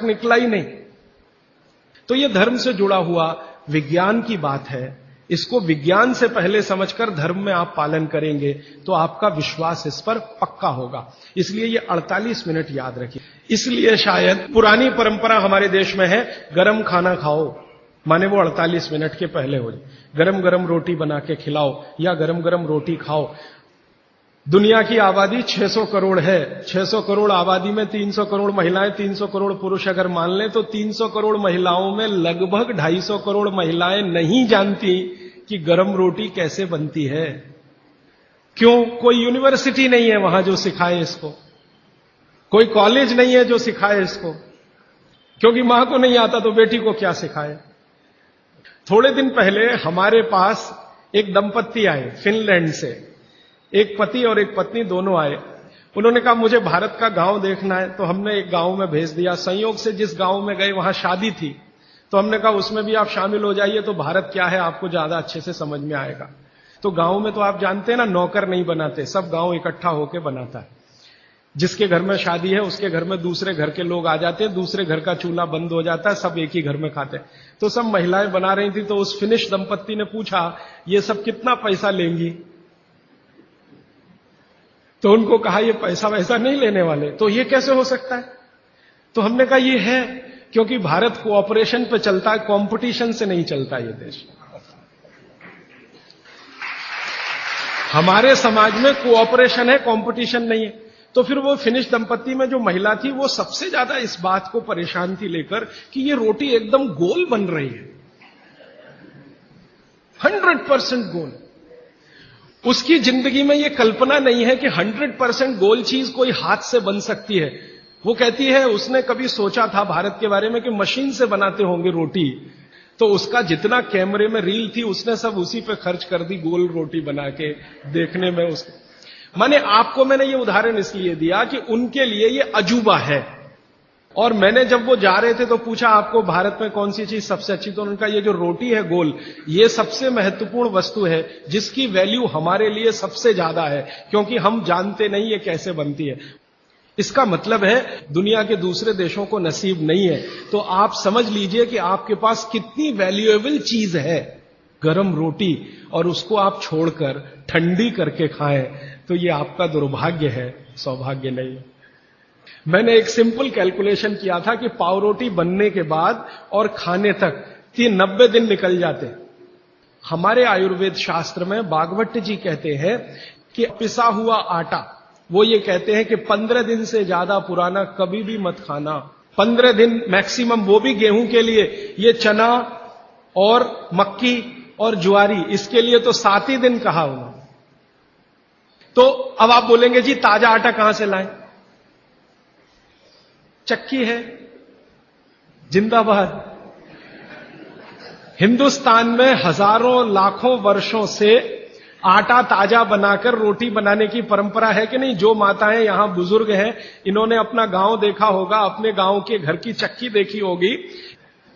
निकला ही नहीं। तो ये धर्म से जुड़ा हुआ विज्ञान की बात है। इसको विज्ञान से पहले समझकर धर्म में आप पालन करेंगे तो आपका विश्वास इस पर पक्का होगा। इसलिए ये 48 मिनट याद रखिए। इसलिए शायद पुरानी परंपरा हमारे देश में है, गरम खाना खाओ, माने वो 48 मिनट के पहले हो जाए। गरम गरम रोटी बना के खिलाओ या गरम गरम रोटी खाओ। दुनिया की आबादी 600 करोड़ है। 600 करोड़ आबादी में 300 करोड़ महिलाएं, 300 करोड़ पुरुष अगर मान लें तो 300 करोड़ महिलाओं में लगभग 250 करोड़ महिलाएं नहीं जानती कि गरम रोटी कैसे बनती है। क्यों? कोई यूनिवर्सिटी नहीं है वहां जो सिखाए इसको, कोई कॉलेज नहीं है जो सिखाए इसको, क्योंकि मां को नहीं आता तो बेटी को क्या सिखाए। थोड़े दिन पहले हमारे पास एक दंपत्ति आए फिनलैंड से, एक पति और एक पत्नी दोनों आए। उन्होंने कहा मुझे भारत का गांव देखना है, तो हमने एक गांव में भेज दिया। संयोग से जिस गांव में गए वहां शादी थी, तो हमने कहा उसमें भी आप शामिल हो जाइए तो भारत क्या है आपको ज्यादा अच्छे से समझ में आएगा। तो गांव में तो आप जानते हैं ना, नौकर नहीं बनाते, सब गांव इकट्ठा होकर बनाता है। जिसके घर में शादी है उसके घर में दूसरे घर के लोग आ जाते हैं, दूसरे घर का चूल्हा बंद हो जाता है, सब एक ही घर में खाते हैं। तो सब महिलाएं बना रही थी, तो उस फिनिश दंपत्ति ने पूछा ये सब कितना पैसा लेंगी। तो उनको कहा ये पैसा वैसा नहीं लेने वाले। तो ये कैसे हो सकता है? तो हमने कहा ये है क्योंकि भारत कोऑपरेशन पे चलता है, कंपटीशन से नहीं चलता ये देश। हमारे समाज में कोऑपरेशन है, कंपटीशन नहीं है। तो फिर वो फिनिश दंपत्ति में जो महिला थी वो सबसे ज्यादा इस बात को परेशान थी लेकर कि ये रोटी एकदम गोल बन रही है, 100% गोल। उसकी जिंदगी में ये कल्पना नहीं है कि 100% गोल चीज कोई हाथ से बन सकती है। वो कहती है उसने कभी सोचा था भारत के बारे में कि मशीन से बनाते होंगे रोटी, तो उसका जितना कैमरे में रील थी उसने सब उसी पे खर्च कर दी, गोल रोटी बना के देखने में। उसके माने आपको मैंने ये उदाहरण इसलिए दिया कि उनके लिए ये अजूबा है। और मैंने जब वो जा रहे थे तो पूछा आपको भारत में कौन सी चीज सबसे अच्छी, तो उनका ये जो रोटी है गोल, ये सबसे महत्वपूर्ण वस्तु है जिसकी वैल्यू हमारे लिए सबसे ज्यादा है, क्योंकि हम जानते नहीं ये कैसे बनती है। इसका मतलब है दुनिया के दूसरे देशों को नसीब नहीं है। तो आप समझ लीजिए कि आपके पास कितनी वैल्यूएबल चीज है गरम रोटी, और उसको आप छोड़कर ठंडी करके खाएं तो ये आपका दुर्भाग्य है, सौभाग्य नहीं। मैंने एक सिंपल कैलकुलेशन किया था कि पाव रोटी बनने के बाद और खाने तक 90 दिन निकल जाते। हमारे आयुर्वेद शास्त्र में भागवत जी कहते हैं कि पिसा हुआ आटा, वो ये कहते हैं कि 15 दिन से ज्यादा पुराना कभी भी मत खाना। 15 दिन मैक्सिमम, वो भी गेहूं के लिए। ये चना और मक्की और ज्वारी, इसके लिए तो 7 ही दिन कहा उन्होंने। तो अब आप बोलेंगे जी ताजा आटा कहां से लाएं? चक्की है, जिंदाबाद। हिंदुस्तान में हजारों लाखों वर्षों से आटा ताजा बनाकर रोटी बनाने की परंपरा है कि नहीं? जो माताएं यहां बुजुर्ग हैं, इन्होंने अपना गांव देखा होगा, अपने गांव के घर की चक्की देखी होगी।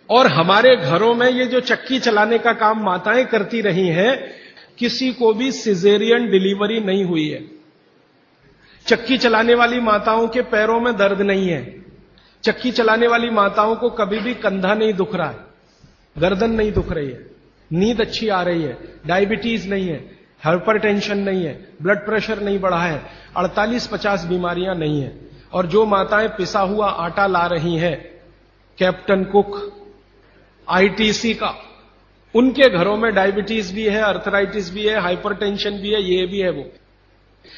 और हमारे घरों में ये जो चक्की चलाने का काम माताएं करती रही हैं, किसी को भी सिजेरियन डिलीवरी नहीं हुई है। चक्की चलाने वाली माताओं के पैरों में दर्द नहीं है। चक्की चलाने वाली माताओं को कभी भी कंधा नहीं दुख रहा है, गर्दन नहीं दुख रही है, नींद अच्छी आ रही है, डायबिटीज नहीं है, हाइपरटेंशन नहीं है, ब्लड प्रेशर नहीं बढ़ा है, 48-50 बीमारियां नहीं है। और जो माताएं पिसा हुआ आटा ला रही हैं, कैप्टन कुक, आईटीसी का, उनके घरों में डायबिटीज भी है, अर्थराइटिस भी है, हाइपरटेंशन भी है, ये भी है। वो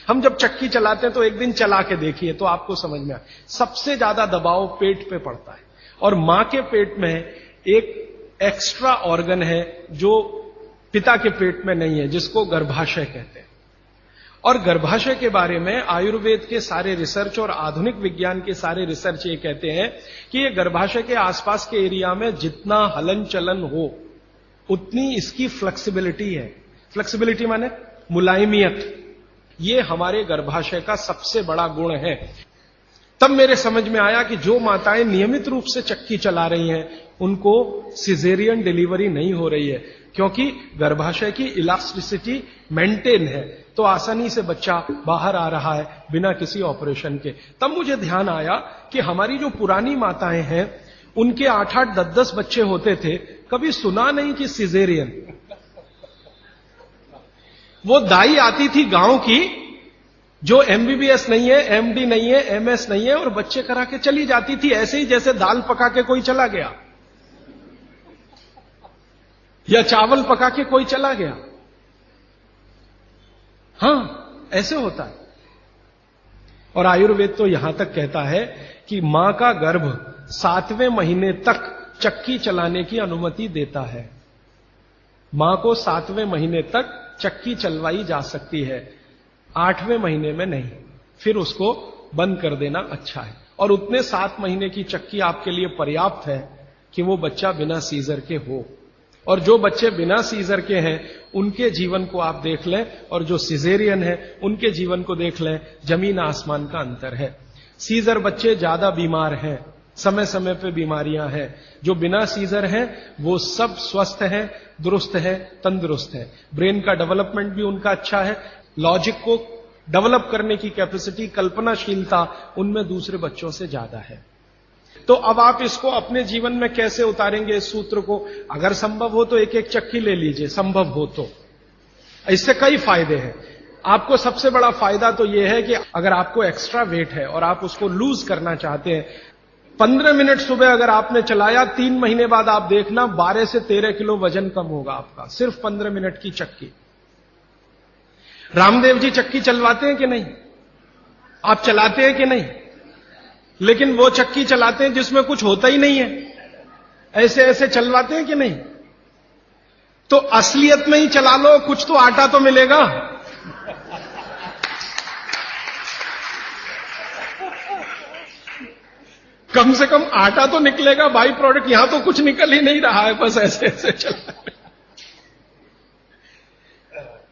हम जब चक्की चलाते हैं तो एक दिन चला के देखिए तो आपको समझ में आए, सबसे ज्यादा दबाव पेट पे पड़ता है। और मां के पेट में एक एक्स्ट्रा ऑर्गन है जो पिता के पेट में नहीं है, जिसको गर्भाशय कहते हैं। और गर्भाशय के बारे में आयुर्वेद के सारे रिसर्च और आधुनिक विज्ञान के सारे रिसर्च ये कहते हैं कि ये गर्भाशय के आसपास के एरिया में जितना हलन चलन हो उतनी इसकी फ्लेक्सिबिलिटी है। फ्लेक्सिबिलिटी माने मुलायमियत। ये हमारे गर्भाशय का सबसे बड़ा गुण है। तब मेरे समझ में आया कि जो माताएं नियमित रूप से चक्की चला रही हैं उनको सिजेरियन डिलीवरी नहीं हो रही है, क्योंकि गर्भाशय की इलास्टिसिटी मेंटेन है। तो आसानी से बच्चा बाहर आ रहा है बिना किसी ऑपरेशन के। तब मुझे ध्यान आया कि हमारी जो पुरानी माताएं हैं उनके 8-8, 10-10 बच्चे होते थे, कभी सुना नहीं कि सिजेरियन। वो दाई आती थी गांव की, जो एमबीबीएस नहीं है, एमडी नहीं है, एमएस नहीं है, और बच्चे करा के चली जाती थी, ऐसे ही जैसे दाल पका के कोई चला गया या चावल पका के कोई चला गया। हां, ऐसे होता है। और आयुर्वेद तो यहां तक कहता है कि मां का गर्भ 7वें महीने तक चक्की चलाने की अनुमति देता है। मां को 7वें महीने तक चक्की चलवाई जा सकती है, 8वें महीने में नहीं, फिर उसको बंद कर देना अच्छा है। और उतने 7 महीने की चक्की आपके लिए पर्याप्त है कि वो बच्चा बिना सीजर के हो। और जो बच्चे बिना सीजर के हैं उनके जीवन को आप देख लें, और जो सिजेरियन है उनके जीवन को देख लें, जमीन आसमान का अंतर है। सीजर बच्चे ज्यादा बीमार हैं, समय समय पे बीमारियां हैं। जो बिना सीजर हैं वो सब स्वस्थ हैं, दुरुस्त हैं, तंदुरुस्त हैं। ब्रेन का डेवलपमेंट भी उनका अच्छा है, लॉजिक को डेवलप करने की कैपेसिटी, कल्पनाशीलता उनमें दूसरे बच्चों से ज्यादा है। तो अब आप इसको अपने जीवन में कैसे उतारेंगे इस सूत्र को? अगर संभव हो तो एक एक चक्की ले लीजिए, संभव हो तो। इससे कई फायदे हैं। आपको सबसे बड़ा फायदा तो यह है कि अगर आपको एक्स्ट्रा वेट है और आप उसको लूज करना चाहते हैं, 15 मिनट सुबह अगर आपने चलाया, 3 महीने बाद आप देखना 12 से 13 किलो वजन कम होगा आपका, सिर्फ 15 मिनट की चक्की। रामदेव जी चक्की चलवाते हैं कि नहीं? आप चलाते हैं कि नहीं? लेकिन वो चक्की चलाते हैं जिसमें कुछ होता ही नहीं है, ऐसे ऐसे चलवाते हैं कि नहीं? तो असलियत में ही चला लो, कुछ तो आटा तो मिलेगा। कम से कम आटा तो निकलेगा, बाई प्रोडक्ट। यहां तो कुछ निकल ही नहीं रहा है, बस ऐसे ऐसे चला।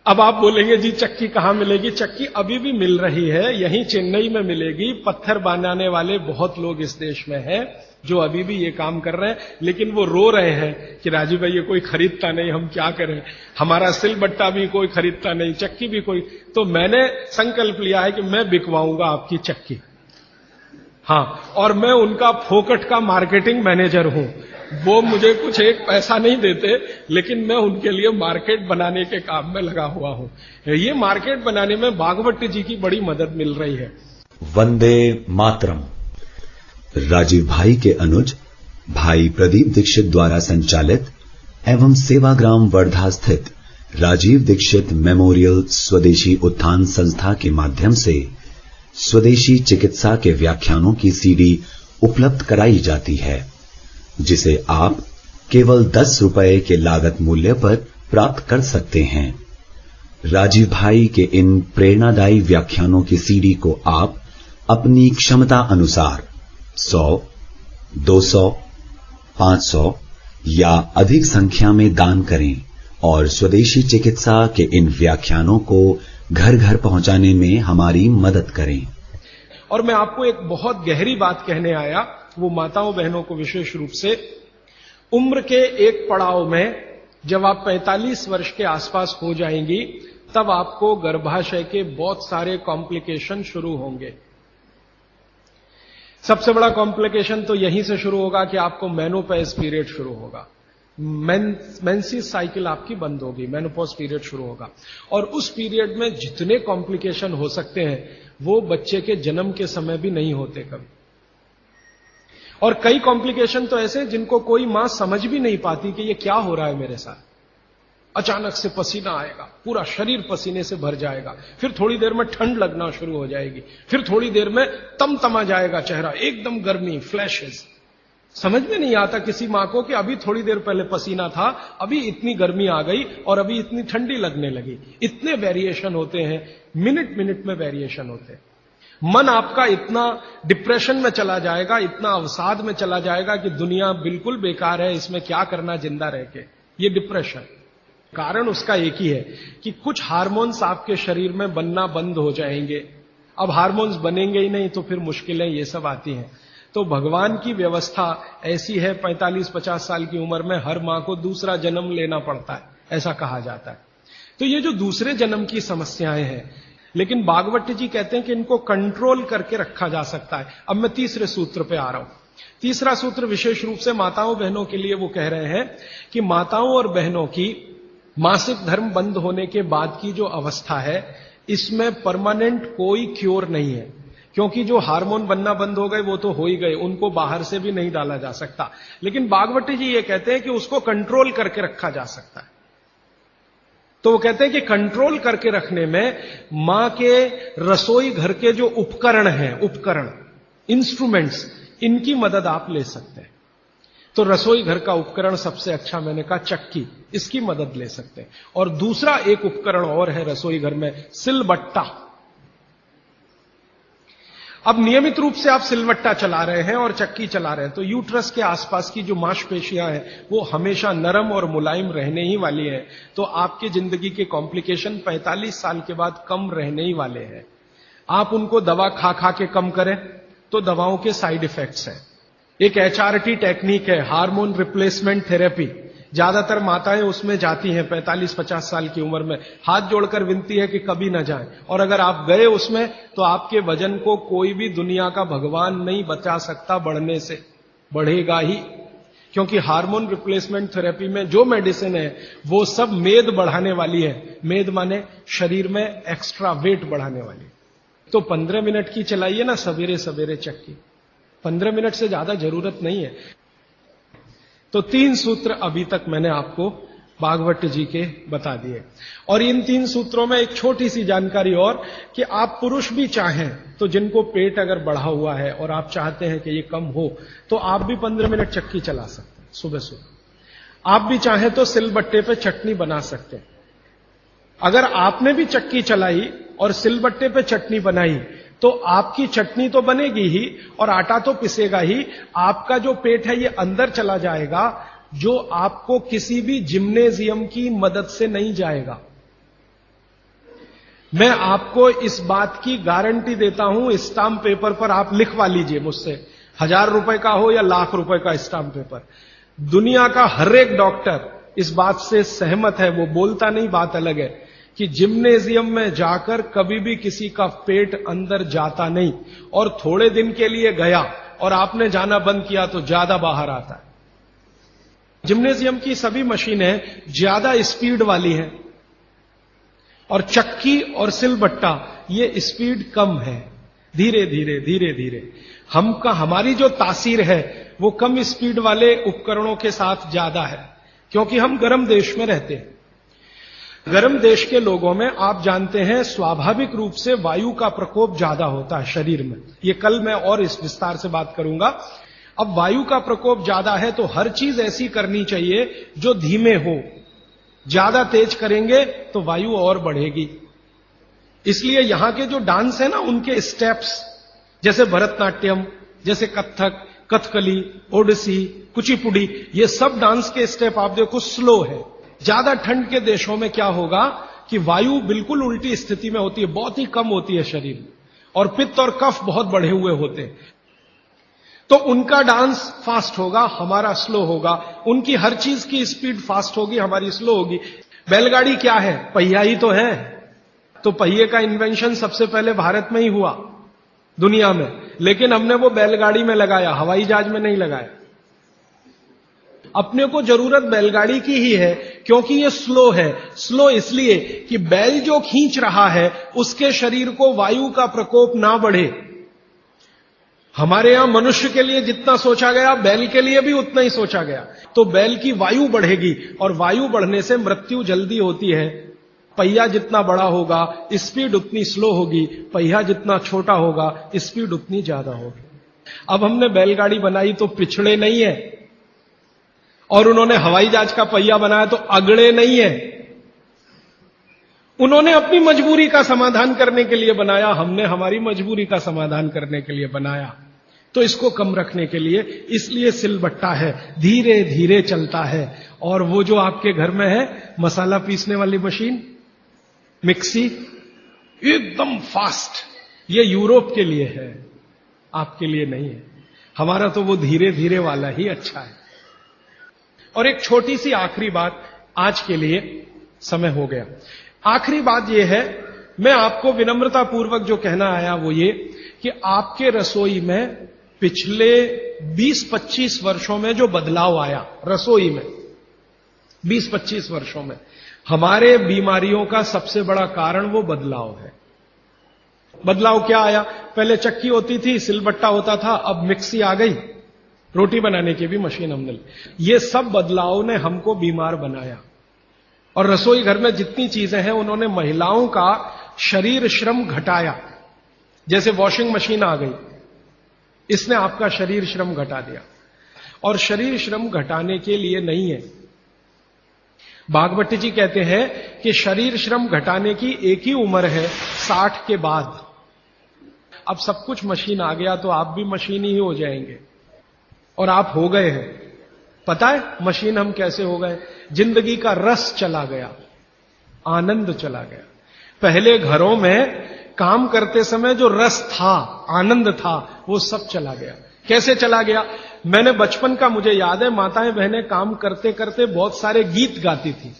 अब आप बोलेंगे जी चक्की कहां मिलेगी? चक्की अभी भी मिल रही है, यहीं चेन्नई में मिलेगी। पत्थर बनाने वाले बहुत लोग इस देश में हैं जो अभी भी ये काम कर रहे हैं, लेकिन वो रो रहे हैं कि राजीव भाई ये कोई खरीदता नहीं, हम क्या करें, हमारा सिलबट्टा भी कोई खरीदता नहीं, चक्की भी कोई। तो मैंने संकल्प लिया है कि मैं बिकवाऊंगा आपकी चक्की। हां, और मैं उनका फोकट का मार्केटिंग मैनेजर हूं। वो मुझे कुछ एक पैसा नहीं देते, लेकिन मैं उनके लिए मार्केट बनाने के काम में लगा हुआ हूं। ये मार्केट बनाने में भागवत जी की बड़ी मदद मिल रही है। वंदे मातरम। राजीव भाई के अनुज भाई प्रदीप दीक्षित द्वारा संचालित एवं सेवाग्राम वर्धा स्थित राजीव दीक्षित मेमोरियल स्वदेशी उत्थान संस्था के माध्यम से स्वदेशी चिकित्सा के व्याख्यानों की सीडी उपलब्ध कराई जाती है, जिसे आप केवल 10 रुपए के लागत मूल्य पर प्राप्त कर सकते हैं। राजीव भाई के इन प्रेरणादायी व्याख्यानों की सीडी को आप अपनी क्षमता अनुसार 100, 200, 500 या अधिक संख्या में दान करें और स्वदेशी चिकित्सा के इन व्याख्यानों को घर घर पहुंचाने में हमारी मदद करें। और मैं आपको एक बहुत गहरी बात कहने आया, वो माताओं बहनों को विशेष रूप से। उम्र के एक पड़ाव में जब आप 45 वर्ष के आसपास हो जाएंगी, तब आपको गर्भाशय के बहुत सारे कॉम्प्लिकेशन शुरू होंगे। सबसे बड़ा कॉम्प्लिकेशन तो यहीं से शुरू होगा कि आपको मेनोपॉज पीरियड शुरू होगा, मेंसेस साइकिल आपकी बंद होगी, मेनोपॉज पीरियड शुरू होगा। और उस पीरियड में जितने कॉम्प्लिकेशन हो सकते हैं वो बच्चे के जन्म के समय भी नहीं होते कभी। और कई कॉम्प्लिकेशन तो ऐसे जिनको कोई मां समझ भी नहीं पाती कि ये क्या हो रहा है मेरे साथ। अचानक से पसीना आएगा, पूरा शरीर पसीने से भर जाएगा, फिर थोड़ी देर में ठंड लगना शुरू हो जाएगी, फिर थोड़ी देर में तमतमा जाएगा चेहरा, एकदम गर्मी, फ्लैशेस। समझ में नहीं आता किसी मां को कि अभी थोड़ी देर पहले पसीना था, अभी इतनी गर्मी आ गई और अभी इतनी ठंडी लगने लगी। इतने वेरिएशन होते हैं, मिनट मिनट में वेरिएशन होते हैं। मन आपका इतना डिप्रेशन में चला जाएगा, इतना अवसाद में चला जाएगा कि दुनिया बिल्कुल बेकार है, इसमें क्या करना जिंदा रह के। ये डिप्रेशन, कारण उसका एक ही है कि कुछ हार्मोन्स आपके शरीर में बनना बंद हो जाएंगे। अब हार्मोन्स बनेंगे ही नहीं तो फिर मुश्किलें ये सब आती हैं। तो भगवान की व्यवस्था ऐसी है, 45-50 साल की उम्र में हर मां को दूसरा जन्म लेना पड़ता है, ऐसा कहा जाता है। तो ये जो दूसरे जन्म की समस्याएं हैं, लेकिन भागवत जी कहते हैं कि इनको कंट्रोल करके रखा जा सकता है। अब मैं तीसरे सूत्र पे आ रहा हूं। तीसरा सूत्र विशेष रूप से माताओं बहनों के लिए वो कह रहे हैं कि माताओं और बहनों की मासिक धर्म बंद होने के बाद की जो अवस्था है, इसमें परमानेंट कोई क्योर नहीं है, क्योंकि जो हार्मोन बनना बंद हो गए वो तो हो ही गए, उनको बाहर से भी नहीं डाला जा सकता। लेकिन भागवत जी ये कहते हैं कि उसको कंट्रोल करके रखा जा सकता है। तो वो कहते हैं कि कंट्रोल करके रखने में मां के रसोई घर के जो उपकरण इंस्ट्रूमेंट्स, इनकी मदद आप ले सकते हैं। तो रसोई घर का उपकरण सबसे अच्छा मैंने कहा चक्की, इसकी मदद ले सकते हैं। और दूसरा एक उपकरण और है रसोई घर में, सिलबट्टा। अब नियमित रूप से आप सिलबट्टा चला रहे हैं और चक्की चला रहे हैं तो यूट्रस के आसपास की जो मांसपेशियां हैं वो हमेशा नरम और मुलायम रहने ही वाली हैं। तो आपकी जिंदगी के कॉम्प्लिकेशन 45 साल के बाद कम रहने ही वाले हैं। आप उनको दवा खा खा के कम करें तो दवाओं के साइड इफेक्ट्स हैं। एक HRT टेक्निक है, हार्मोन रिप्लेसमेंट थेरेपी। ज्यादातर माताएं उसमें जाती हैं 45-50 साल की उम्र में। हाथ जोड़कर विनती है कि कभी ना जाएं, और अगर आप गए उसमें तो आपके वजन को कोई भी दुनिया का भगवान नहीं बचा सकता बढ़ने से, बढ़ेगा ही। क्योंकि हार्मोन रिप्लेसमेंट थेरेपी में जो मेडिसिन है वो सब मेद बढ़ाने वाली है। मेद माने शरीर में एक्स्ट्रा वेट बढ़ाने वाली। तो 15 मिनट की चलाइए ना सवेरे सवेरे चक्की, 15 मिनट से ज्यादा जरूरत नहीं है। तो 3 सूत्र अभी तक मैंने आपको भागवत जी के बता दिए। और इन 3 सूत्रों में एक छोटी सी जानकारी और, कि आप पुरुष भी चाहें तो जिनको पेट अगर बढ़ा हुआ है और आप चाहते हैं कि ये कम हो, तो आप भी 15 मिनट चक्की चला सकते हैं सुबह सुबह। आप भी चाहें तो सिलबट्टे पे चटनी बना सकते हैं। अगर आपने भी चक्की चलाई और सिलबट्टे पे चटनी बनाई तो आपकी चटनी तो बनेगी ही और आटा तो पिसेगा ही। आपका जो पेट है ये अंदर चला जाएगा, जो आपको किसी भी जिम्नेजियम की मदद से नहीं जाएगा। मैं आपको इस बात की गारंटी देता हूं, स्टाम्प पेपर पर आप लिखवा लीजिए मुझसे, 1000 रुपए का हो या लाख रुपए का स्टाम्प पेपर। दुनिया का हर एक डॉक्टर इस बात से सहमत है, वो बोलता नहीं, बात अलग है, कि जिम्नेजियम में जाकर कभी भी किसी का पेट अंदर जाता नहीं, और थोड़े दिन के लिए गया और आपने जाना बंद किया तो ज्यादा बाहर आता है। जिम्नेजियम की सभी मशीनें ज्यादा स्पीड वाली हैं और चक्की और सिलबट्टा ये स्पीड कम है, धीरे धीरे धीरे धीरे। हमारी जो तासीर है वो कम स्पीड वाले उपकरणों के साथ ज्यादा है, क्योंकि हम गर्म देश में रहते हैं। गर्म देश के लोगों में आप जानते हैं स्वाभाविक रूप से वायु का प्रकोप ज्यादा होता है शरीर में। ये कल मैं और इस विस्तार से बात करूंगा। अब वायु का प्रकोप ज्यादा है तो हर चीज ऐसी करनी चाहिए जो धीमे हो। ज्यादा तेज करेंगे तो वायु और बढ़ेगी। इसलिए यहां के जो डांस है ना, उनके स्टेप्स, जैसे भरतनाट्यम, जैसे कथक, कथकली, ओडिसी, कुचिपुड़ी, ये सब डांस के स्टेप आप देखो स्लो है। ज्यादा ठंड के देशों में क्या होगा कि वायु बिल्कुल उल्टी स्थिति में होती है, बहुत ही कम होती है शरीर में, और पित्त और कफ बहुत बढ़े हुए होते हैं। तो उनका डांस फास्ट होगा, हमारा स्लो होगा। उनकी हर चीज की स्पीड फास्ट होगी, हमारी स्लो होगी। बैलगाड़ी क्या है? पहिया ही तो है। तो पहिए का इन्वेंशन सबसे पहले भारत में ही हुआ दुनिया में, लेकिन हमने वो बैलगाड़ी में लगाया, हवाई जहाज में नहीं लगाया। अपने को जरूरत बैलगाड़ी की ही है, क्योंकि ये स्लो है। स्लो इसलिए कि बैल जो खींच रहा है उसके शरीर को वायु का प्रकोप ना बढ़े। हमारे यहां मनुष्य के लिए जितना सोचा गया, बैल के लिए भी उतना ही सोचा गया। तो बैल की वायु बढ़ेगी, और वायु बढ़ने से मृत्यु जल्दी होती है। पहिया जितना बड़ा होगा स्पीड उतनी स्लो होगी, पहिया जितना छोटा होगा स्पीड उतनी ज्यादा होगी। अब हमने बैलगाड़ी बनाई तो पिछड़े नहीं है, और उन्होंने हवाई जहाज का पहिया बनाया तो अगड़े नहीं है। उन्होंने अपनी मजबूरी का समाधान करने के लिए बनाया, हमने हमारी मजबूरी का समाधान करने के लिए बनाया। तो इसको कम रखने के लिए इसलिए सिलबट्टा है, धीरे धीरे चलता है। और वो जो आपके घर में है मसाला पीसने वाली मशीन, मिक्सी, एकदम फास्ट, ये यूरोप के लिए है, आपके लिए नहीं है। हमारा तो वो धीरे धीरे वाला ही अच्छा है। और एक छोटी सी आखिरी बात, आज के लिए समय हो गया। आखिरी बात यह है, मैं आपको विनम्रता पूर्वक जो कहना आया वो ये कि आपके रसोई में पिछले 20-25 वर्षों में जो बदलाव आया रसोई में, 20-25 वर्षों में हमारे बीमारियों का सबसे बड़ा कारण वो बदलाव है। बदलाव क्या आया? पहले चक्की होती थी, सिलबट्टा होता था, अब मिक्सी आ गई, रोटी बनाने की भी मशीन हमने ली। ये सब बदलाव ने हमको बीमार बनाया। और रसोई घर में जितनी चीजें हैं उन्होंने महिलाओं का शरीर श्रम घटाया। जैसे वॉशिंग मशीन आ गई, इसने आपका शरीर श्रम घटा दिया। और शरीर श्रम घटाने के लिए नहीं है, भागवती जी कहते हैं कि शरीर श्रम घटाने की एक ही उम्र है, 60 के बाद। अब सब कुछ मशीन आ गया तो आप भी मशीन ही हो जाएंगे, और आप हो गए हैं। पता है मशीन हम कैसे हो गए? जिंदगी का रस चला गया, आनंद चला गया। पहले घरों में काम करते समय जो रस था, आनंद था, वो सब चला गया। कैसे चला गया? मैंने बचपन का मुझे याद है, माताएं बहनें काम करते करते बहुत सारे गीत गाती थी।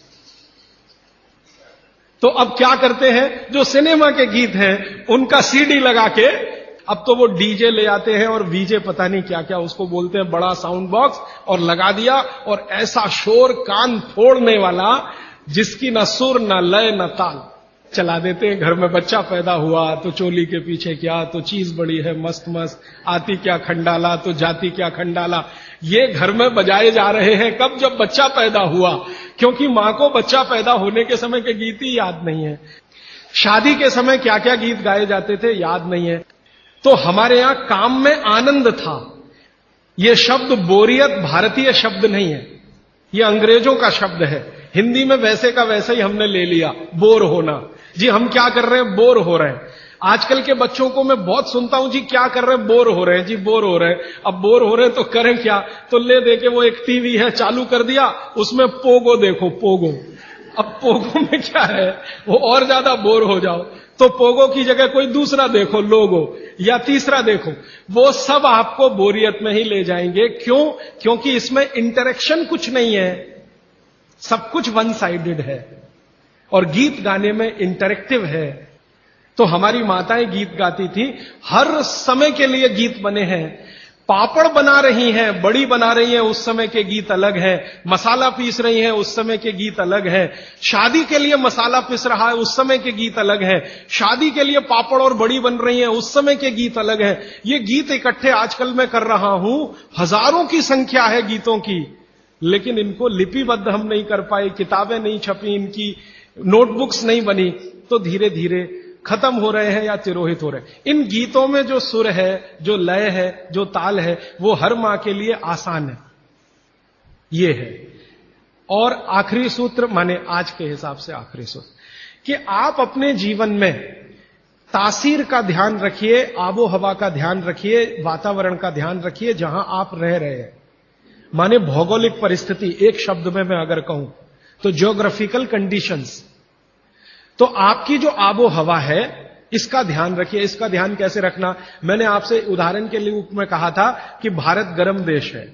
तो अब क्या करते हैं, जो सिनेमा के गीत हैं उनका सीडी लगा के, अब तो वो डीजे ले आते हैं और वीजे पता नहीं क्या क्या उसको बोलते हैं, बड़ा साउंड बॉक्स, और लगा दिया, और ऐसा शोर कान फोड़ने वाला जिसकी न सुर न लय न ताल चला देते हैं। घर में बच्चा पैदा हुआ तो चोली के पीछे क्या, तो चीज बड़ी है मस्त मस्त, आती क्या खंडाला तो जाती क्या खंडाला, ये घर में बजाए जा रहे हैं। कब? जब बच्चा पैदा हुआ, क्योंकि मां को बच्चा पैदा होने के समय के गीत ही याद नहीं है। शादी के समय क्या क्या गीत गाए जाते थे याद नहीं है। तो हमारे यहां काम में आनंद था। यह शब्द बोरियत भारतीय शब्द नहीं है, यह अंग्रेजों का शब्द है। हिंदी में वैसे का वैसे ही हमने ले लिया, बोर होना। जी हम क्या कर रहे हैं? बोर हो रहे हैं। आजकल के बच्चों को मैं बहुत सुनता हूं, जी क्या कर रहे हैं? बोर हो रहे हैं। जी बोर हो रहे हैं। अब बोर हो रहे हैं तो करें क्या? तो ले दे के वो एक टीवी है, चालू कर दिया, उसमें पोगो देखो, पोगो। अब पोगो में क्या है, वो और ज्यादा बोर हो जाओ तो पोगो की जगह कोई दूसरा देखो, लोगो, या तीसरा देखो। वो सब आपको बोरियत में ही ले जाएंगे। क्यों? क्योंकि इसमें इंटरेक्शन कुछ नहीं है, सब कुछ वन साइडेड है। और गीत गाने में इंटरेक्टिव है। तो हमारी माताएं गीत गाती थी, हर समय के लिए गीत बने हैं। पापड़ बना रही हैं, बड़ी बना रही हैं, उस समय के गीत अलग हैं। मसाला पीस रही हैं, उस समय के गीत अलग हैं। शादी के लिए मसाला पीस रहा है, उस समय के गीत अलग हैं। शादी के लिए पापड़ और बड़ी बन रही हैं, उस समय के गीत अलग हैं। ये गीत इकट्ठे आजकल मैं कर रहा हूं, हजारों की संख्या है गीतों की, लेकिन इनको लिपिबद्ध हम नहीं कर पाए, किताबें नहीं छपी, इनकी नोटबुक्स नहीं बनी, तो धीरे धीरे खत्म हो रहे हैं या तिरोहित हो रहे हैं। इन गीतों में जो सुर है, जो लय है, जो ताल है, वो हर मां के लिए आसान है। ये है। और आखिरी सूत्र, माने आज के हिसाब से आखिरी सूत्र, कि आप अपने जीवन में तासीर का ध्यान रखिए, आबो हवा का ध्यान रखिए, वातावरण का ध्यान रखिए जहां आप रह रहे हैं। माने भौगोलिक परिस्थिति, एक शब्द में मैं अगर कहूं तो ज्योग्राफिकल कंडीशंस। तो आपकी जो आबो हवा है, इसका ध्यान रखिए। इसका ध्यान कैसे रखना? मैंने आपसे उदाहरण के लिए में कहा था कि भारत गर्म देश है,